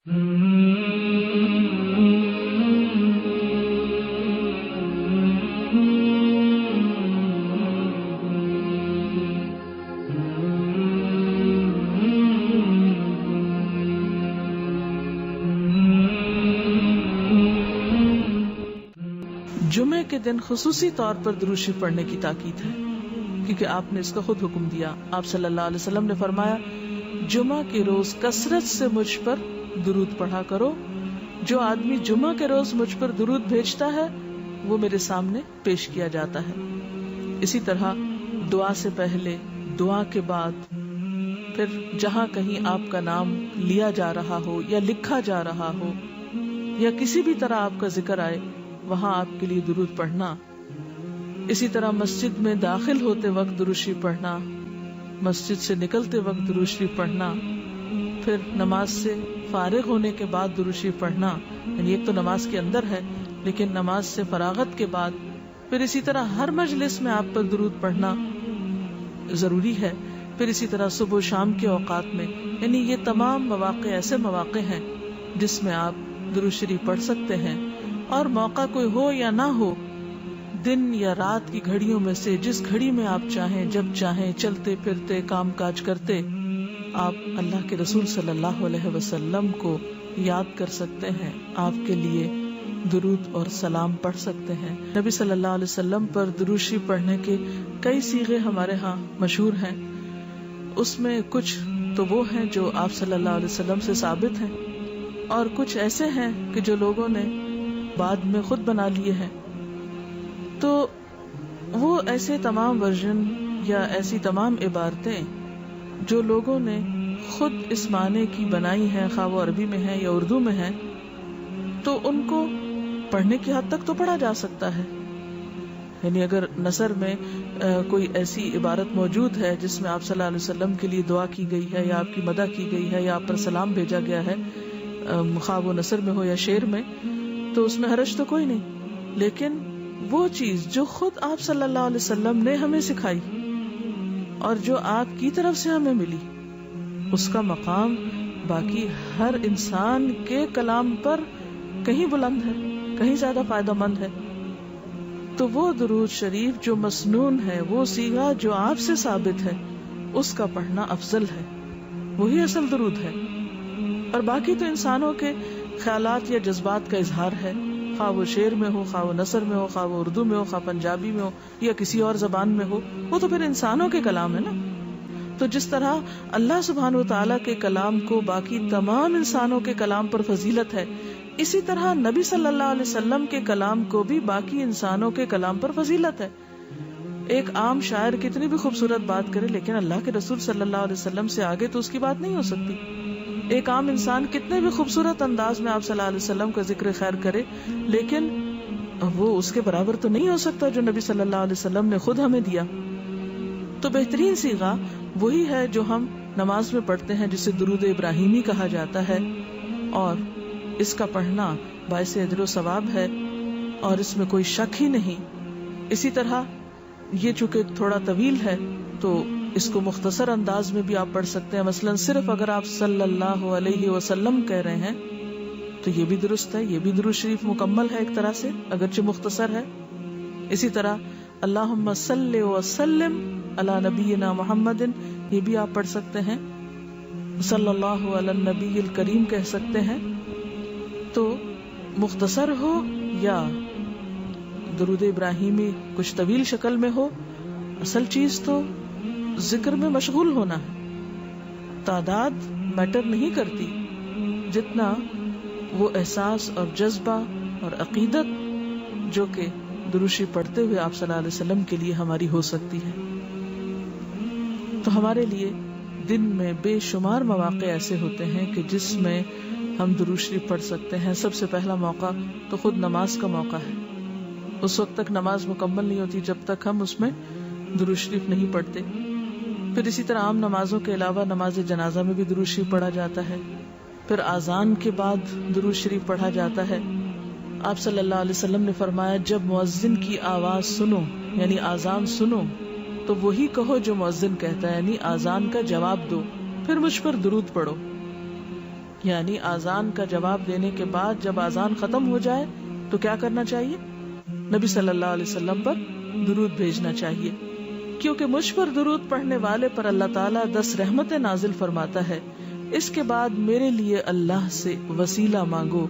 جمعے کے دن خصوصی طور پر درود شریف پڑھنے کی تاکید ہے، کیونکہ آپ نے اس کا خود حکم دیا. آپ صلی اللہ علیہ وسلم نے فرمایا جمعہ کے روز کثرت سے مجھ پر درود پڑھا کرو. جو آدمی جمعہ کے روز مجھ پر درود بھیجتا ہے وہ میرے سامنے پیش کیا جاتا ہے. اسی طرح دعا سے پہلے، دعا کے بعد، پھر جہاں کہیں آپ کا نام لیا جا رہا ہو یا لکھا جا رہا ہو یا کسی بھی طرح آپ کا ذکر آئے وہاں آپ کے لیے درود پڑھنا. اسی طرح مسجد میں داخل ہوتے وقت درود شریف پڑھنا، مسجد سے نکلتے وقت درود شریف پڑھنا، پھر نماز سے فارغ ہونے کے بعد درود شریف پڑھنا. یعنی ایک تو نماز کے اندر ہے، لیکن نماز سے فراغت کے بعد، پھر اسی طرح ہر مجلس میں آپ پر درود پڑھنا ضروری ہے. پھر اسی طرح صبح و شام کے اوقات میں، یعنی یہ تمام مواقع ایسے مواقع ہیں جس میں آپ درود شریف پڑھ سکتے ہیں. اور موقع کوئی ہو یا نہ ہو، دن یا رات کی گھڑیوں میں سے جس گھڑی میں آپ چاہیں، جب چاہیں، چلتے پھرتے کام کاج کرتے، آپ اللہ کے رسول صلی اللہ علیہ وسلم کو یاد کر سکتے ہیں، آپ کے لیے درود اور سلام پڑھ سکتے ہیں. نبی صلی اللہ علیہ وسلم پر درود شریف پڑھنے کے کئی صیغے ہمارے ہاں مشہور ہیں. اس میں کچھ تو وہ ہیں جو آپ صلی اللہ علیہ وسلم سے ثابت ہیں، اور کچھ ایسے ہیں کہ جو لوگوں نے بعد میں خود بنا لیے ہیں. تو وہ ایسے تمام ورژن یا ایسی تمام عبارتیں جو لوگوں نے خود اس معنی کی بنائی ہیں، خواہ وہ عربی میں ہے یا اردو میں ہے، تو ان کو پڑھنے کی حد تک تو پڑھا جا سکتا ہے. یعنی اگر نثر میں کوئی ایسی عبارت موجود ہے جس میں آپ صلی اللہ علیہ وسلم کے لیے دعا کی گئی ہے یا آپ کی مدح کی گئی ہے یا آپ پر سلام بھیجا گیا ہے، خواہ وہ نثر میں ہو یا شعر میں، تو اس میں حرج تو کوئی نہیں. لیکن وہ چیز جو خود آپ صلی اللہ علیہ وسلم نے ہمیں سکھائی اور جو آپ کی طرف سے ہمیں ملی، اس کا مقام باقی ہر انسان کے کلام پر کہیں بلند ہے، کہیں زیادہ فائدہ مند ہے. تو وہ درود شریف جو مسنون ہے، وہ صیغہ جو آپ سے ثابت ہے، اس کا پڑھنا افضل ہے، وہی اصل درود ہے. اور باقی تو انسانوں کے خیالات یا جذبات کا اظہار ہے، خواہ وہ شعر میں ہو، خواہ وہ نثر میں ہو، خواہ وہ اردو میں ہو، خواہ پنجابی میں ہو یا کسی اور زبان میں ہو، وہ تو پھر انسانوں کے کلام ہے نا. تو جس طرح اللہ سبحانہ و تعالیٰ کے کلام کو باقی تمام انسانوں کے کلام پر فضیلت ہے، اسی طرح نبی صلی اللہ علیہ وسلم کے کلام کو بھی باقی انسانوں کے کلام پر فضیلت ہے. ایک عام شاعر کتنی بھی خوبصورت بات کرے، لیکن اللہ کے رسول صلی اللہ علیہ وسلم سے آگے تو اس کی بات نہیں ہو سکتی. ایک عام انسان کتنے بھی خوبصورت انداز میں آپ صلی اللہ علیہ وسلم کا ذکر خیر کرے، لیکن وہ اس کے برابر تو نہیں ہو سکتا جو نبی صلی اللہ علیہ وسلم نے خود ہمیں دیا. تو بہترین صیغہ وہی ہے جو ہم نماز میں پڑھتے ہیں، جسے درود ابراہیمی کہا جاتا ہے، اور اس کا پڑھنا باعث اجر و ثواب ہے اور اس میں کوئی شک ہی نہیں. اسی طرح یہ چونکہ تھوڑا طویل ہے تو اس کو مختصر انداز میں بھی آپ پڑھ سکتے ہیں. مثلا صرف اگر آپ صلی اللہ علیہ وسلم کہہ رہے ہیں تو یہ بھی درست ہے، یہ بھی درود شریف مکمل ہے ایک طرح سے، اگرچہ مختصر ہے. اسی طرح اللہم صلی وسلم علی نبینا محمد، یہ بھی آپ پڑھ سکتے ہیں. صلی اللہ علی النبی الکریم کہہ سکتے ہیں. تو مختصر ہو یا درود ابراہیمی کچھ طویل شکل میں ہو، اصل چیز تو ذکر میں مشغول ہونا ہے. تعداد میٹر نہیں کرتی، جتنا وہ احساس اور جذبہ اور عقیدت جو کہ درود شریف پڑھتے ہوئے آپ صلی اللہ علیہ وسلم کے لیے ہماری ہو سکتی ہے. تو ہمارے لیے دن میں بے شمار مواقع ایسے ہوتے ہیں کہ جس میں ہم درود شریف پڑھ سکتے ہیں. سب سے پہلا موقع تو خود نماز کا موقع ہے. اس وقت تک نماز مکمل نہیں ہوتی جب تک ہم اس میں درود شریف نہیں پڑھتے. پھر اسی طرح عام نمازوں کے علاوہ نماز جنازہ میں بھی درود شریف پڑھا جاتا ہے. پھر اذان کے بعد درود شریف پڑھا جاتا ہے. آپ صلی اللہ علیہ وسلم نے فرمایا جب مؤذن کی آواز سنو یعنی اذان سنو تو وہی کہو جو مؤذن کہتا ہے، یعنی اذان کا جواب دو، پھر مجھ پر درود پڑھو. یعنی آذان کا جواب دینے کے بعد جب آذان ختم ہو جائے تو کیا کرنا چاہیے؟ نبی صلی اللہ علیہ وسلم پر درود بھیجنا چاہیے، کیونکہ مجھ پر درود پڑھنے والے پر اللہ تعالیٰ 10 رحمتیں نازل فرماتا ہے۔ اس کے بعد میرے لیے اللہ سے وسیلہ مانگو،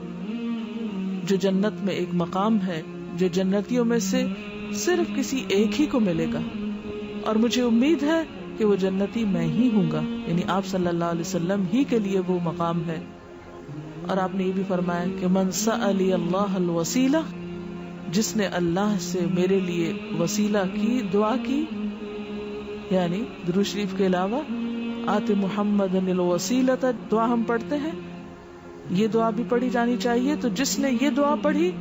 جو جنت میں ایک مقام ہے جو جنتیوں میں سے صرف کسی ایک ہی کو ملے گا، اور مجھے امید ہے کہ وہ جنتی میں ہی ہوں گا، یعنی آپ صلی اللہ علیہ وسلم ہی کے لیے وہ مقام ہے۔ اور آپ نے یہ بھی فرمایا کہ من سألی اللہ الوسیلہ، جس نے اللہ سے میرے لیے وسیلہ کی دعا کی، یعنی درود شریف کے علاوہ آت محمد الوسیلۃ دعا ہم پڑھتے ہیں، یہ دعا بھی پڑھی جانی چاہیے۔ تو جس نے یہ دعا پڑھی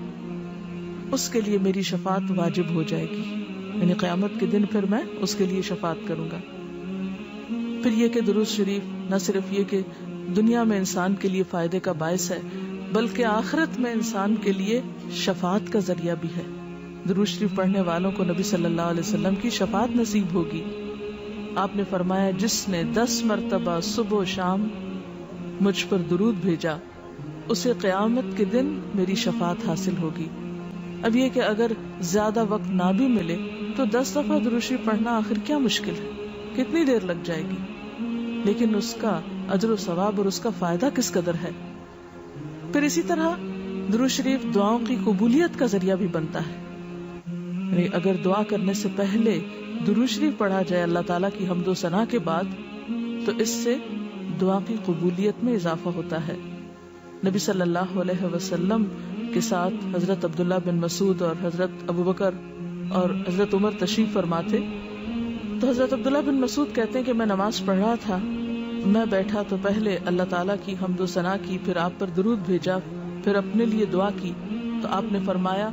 اس کے لیے میری شفاعت واجب ہو جائے گی، یعنی قیامت کے دن پھر میں اس کے لیے شفاعت کروں گا۔ پھر یہ کہ درود شریف نہ صرف یہ کہ دنیا میں انسان کے لیے فائدے کا باعث ہے، بلکہ آخرت میں انسان کے لیے شفاعت کا ذریعہ بھی ہے۔ درود شریف پڑھنے والوں کو نبی صلی اللہ علیہ وسلم کی شفاعت نصیب ہوگی۔ آپ نے فرمایا جس نے 10 مرتبہ صبح و شام مجھ پر درود بھیجا اسے قیامت کے دن میری شفاعت حاصل ہوگی۔ اب یہ کہ اگر زیادہ وقت نہ بھی ملے تو 10 دفعہ درود شریف پڑھنا آخر کیا مشکل ہے، کتنی دیر لگ جائے گی، لیکن اس کا اجر و ثواب اور اس کا فائدہ کس قدر ہے۔ پھر اسی طرح درود شریف دعاؤں کی قبولیت کا ذریعہ بھی بنتا ہے، یعنی اگر دعا کرنے سے پہلے درود شریف پڑھا جائے اللہ تعالیٰ کی حمد و ثنا کے بعد تو اس سے دعا کی قبولیت میں اضافہ ہوتا ہے۔ نبی صلی اللہ علیہ وسلم کے ساتھ حضرت عبداللہ بن مسعود اور حضرت ابوبکر اور حضرت عمر تشریف فرما تھے، تو حضرت عبداللہ بن مسعود کہتے ہیں کہ میں نماز پڑھ رہا تھا، میں بیٹھا تو پہلے اللہ تعالیٰ کی حمد و ثنا کی، پھر آپ پر درود بھیجا، پھر اپنے لیے دعا کی، تو آپ نے فرمایا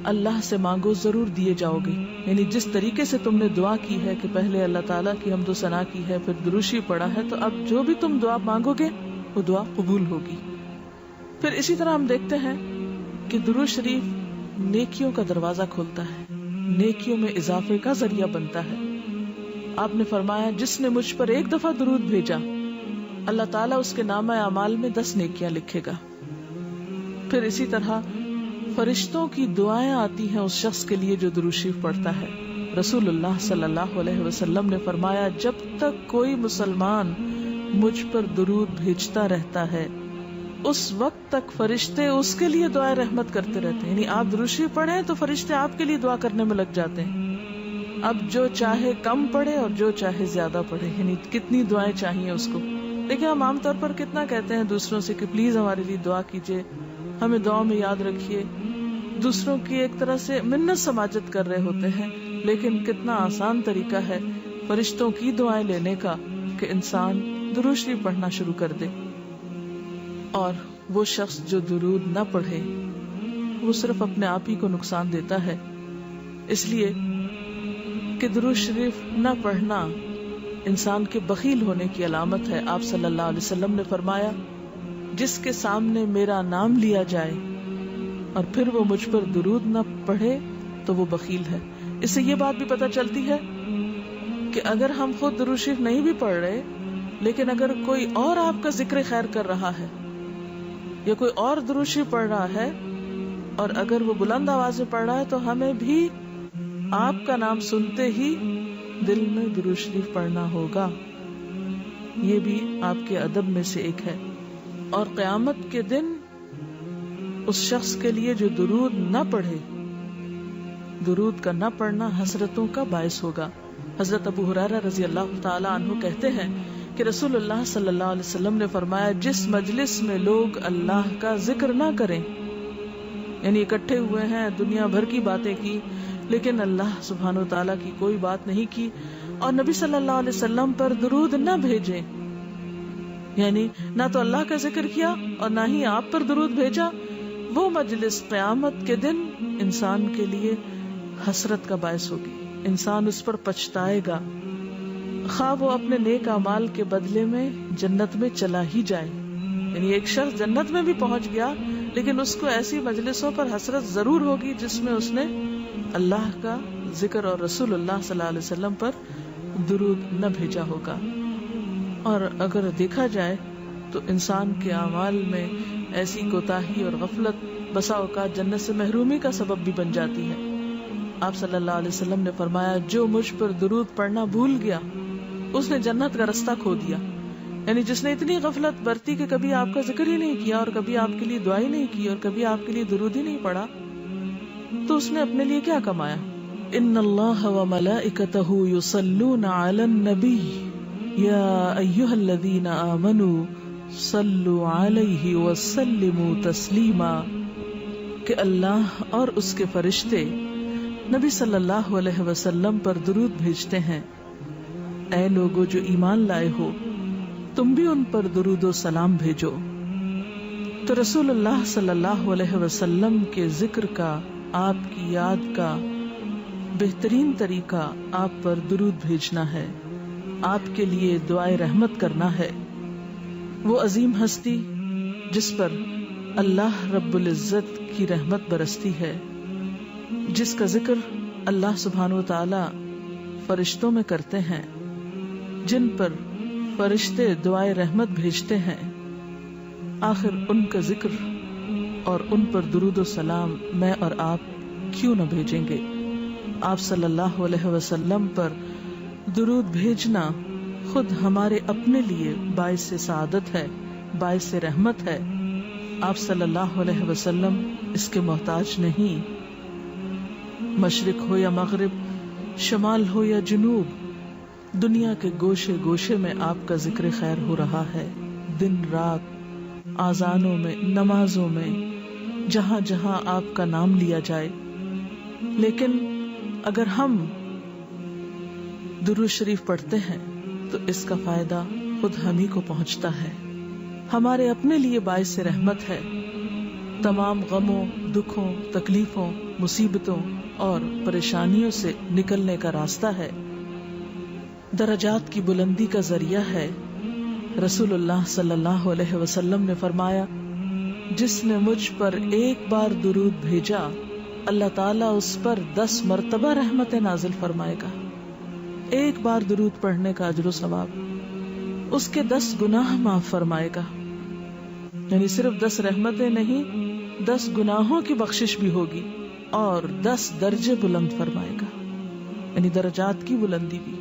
اللہ سے مانگو ضرور دیے جاؤ گے، یعنی جس طریقے سے تم نے دعا کی ہے کہ پہلے اللہ تعالیٰ کی حمد و ثنا کی ہے پھر درود شریف پڑھا ہے، تو اب جو بھی تم دعا مانگو گے وہ دعا قبول ہوگی۔ پھر اسی طرح ہم دیکھتے ہیں کہ درود شریف نیکیوں کا دروازہ کھولتا ہے، نیکیوں میں اضافے کا ذریعہ بنتا ہے۔ آپ نے فرمایا جس نے مجھ پر ایک دفعہ درود بھیجا اللہ تعالیٰ اس کے نامہ اعمال میں 10 نیکیاں لکھے گا۔ پھر اسی طرح فرشتوں کی دعائیں آتی ہیں اس شخص کے لیے جو درود شریف پڑھتا ہے۔ رسول اللہ صلی اللہ علیہ وسلم نے فرمایا جب تک کوئی مسلمان مجھ پر درود بھیجتا رہتا ہے اس وقت تک فرشتے اس کے لیے دعائیں رحمت کرتے رہتے ہیں، یعنی آپ درود شریف پڑھیں تو فرشتے آپ کے لیے دعا کرنے میں لگ جاتے ہیں۔ اب جو چاہے کم پڑھے اور جو چاہے زیادہ پڑھے، یعنی کتنی دعائیں چاہیے اس کو۔ لیکن ہم عام طور پر کتنا کہتے ہیں دوسروں سے کہ پلیز ہمارے لیے دعا کیجیے، ہمیں دعا میں یاد رکھیے، دوسروں کی ایک طرح سے منت سماجت کر رہے ہوتے ہیں، لیکن کتنا آسان طریقہ ہے فرشتوں کی دعائیں لینے کا کہ انسان درود شریف پڑھنا شروع کر دے۔ اور وہ شخص جو درود نہ پڑھے وہ صرف اپنے آپ ہی کو نقصان دیتا ہے، اس لیے کہ درود شریف نہ پڑھنا انسان کے بخیل ہونے کی علامت ہے۔ آپ صلی اللہ علیہ وسلم نے فرمایا جس کے سامنے میرا نام لیا جائے اور پھر وہ مجھ پر درود نہ پڑھے تو وہ بخیل ہے۔ اس سے یہ بات بھی پتہ چلتی ہے کہ اگر ہم خود درود شریف نہیں بھی پڑھ رہے لیکن اگر کوئی اور آپ کا ذکر خیر کر رہا ہے یا کوئی اور درود شریف پڑھ رہا ہے اور اگر وہ بلند آواز میں پڑھ رہا ہے تو ہمیں بھی آپ کا نام سنتے ہی دل میں درود شریف پڑھنا ہوگا۔ یہ بھی آپ کے ادب میں سے ایک ہے۔ اور قیامت کے دن اس شخص کے لیے جو درود نہ پڑھے، درود کا نہ پڑھنا حسرتوں کا باعث ہوگا۔ حضرت ابو ہریرہ رضی اللہ تعالی عنہ کہتے ہیں کہ رسول اللہ صلی اللہ علیہ وسلم نے فرمایا جس مجلس میں لوگ اللہ کا ذکر نہ کریں، یعنی اکٹھے ہوئے ہیں دنیا بھر کی باتیں کی لیکن اللہ سبحانہ و تعالیٰ کی کوئی بات نہیں کی، اور نبی صلی اللہ علیہ وسلم پر درود نہ بھیجیں، یعنی نہ تو اللہ کا ذکر کیا اور نہ ہی آپ پر درود بھیجا، وہ مجلس قیامت کے دن انسان کے لیے حسرت کا باعث ہوگی، انسان اس پر پچھتائے گا، خواہ وہ اپنے نیک اعمال کے بدلے میں جنت میں چلا ہی جائے۔ یعنی ایک شخص جنت میں بھی پہنچ گیا لیکن اس کو ایسی مجلسوں پر حسرت ضرور ہوگی جس میں اس نے اللہ کا ذکر اور رسول اللہ صلی اللہ علیہ وسلم پر درود نہ بھیجا ہوگا۔ اور اگر دیکھا جائے تو انسان کے اعمال میں ایسی کوتاہی اور غفلت بسا اوقات جنت سے محرومی کا سبب بھی بن جاتی ہے. آپ صلی اللہ علیہ وسلم نے فرمایا جو مجھ پر درود پڑھنا بھول گیا اس نے جنت کا رستہ کھو دیا. یعنی جس نے اتنی غفلت برتی کہ کبھی آپ کا ذکر ہی نہیں کیا اور کبھی آپ کے لیے دعا ہی نہیں کی اور کبھی آپ کے لیے درود ہی نہیں پڑھا, تو اس نے اپنے لیے کیا کمایا؟ ان اللہ وملائکتہ یصلون علی النبی یا ایھا الذین آمنوا صلوا علیہ وسلموا تسلیما, کہ اللہ اور اس کے فرشتے نبی صلی اللہ علیہ وسلم پر درود بھیجتے ہیں. اے لوگو جو ایمان لائے ہو تم بھی ان پر درود و سلام بھیجو. تو رسول اللہ صلی اللہ علیہ وسلم کے ذکر کا, آپ کی یاد کا بہترین طریقہ آپ پر درود بھیجنا ہے, آپ کے لیے دعائے رحمت کرنا ہے. وہ عظیم ہستی جس پر اللہ رب العزت کی رحمت برستی ہے, جس کا ذکر اللہ سبحانہ و تعالی فرشتوں میں کرتے ہیں, جن پر فرشتے دعائے رحمت بھیجتے ہیں, آخر ان کا ذکر اور ان پر درود و سلام میں اور آپ کیوں نہ بھیجیں گے؟ آپ صلی اللہ علیہ وسلم پر درود بھیجنا خود ہمارے اپنے لیے باعث سعادت ہے, باعث رحمت ہے. آپ صلی اللہ علیہ وسلم اس کے محتاج نہیں. مشرق ہو یا مغرب, شمال ہو یا جنوب, دنیا کے گوشے گوشے میں آپ کا ذکر خیر ہو رہا ہے. دن رات, آذانوں میں, نمازوں میں, جہاں جہاں آپ کا نام لیا جائے. لیکن اگر ہم درود شریف پڑھتے ہیں تو اس کا فائدہ خود ہم ہی کو پہنچتا ہے, ہمارے اپنے لیے باعث رحمت ہے. تمام غموں, دکھوں, تکلیفوں, مصیبتوں اور پریشانیوں سے نکلنے کا راستہ ہے, درجات کی بلندی کا ذریعہ ہے. رسول اللہ صلی اللہ علیہ وسلم نے فرمایا جس نے مجھ پر ایک بار درود بھیجا اللہ تعالیٰ اس پر 10 مرتبہ رحمتیں نازل فرمائے گا. ایک بار درود پڑھنے کا اجر و ثواب, اس کے 10 گناہ معاف فرمائے گا. یعنی صرف 10 رحمتیں نہیں, 10 گناہوں کی بخشش بھی ہوگی اور 10 درجے بلند فرمائے گا, یعنی درجات کی بلندی بھی.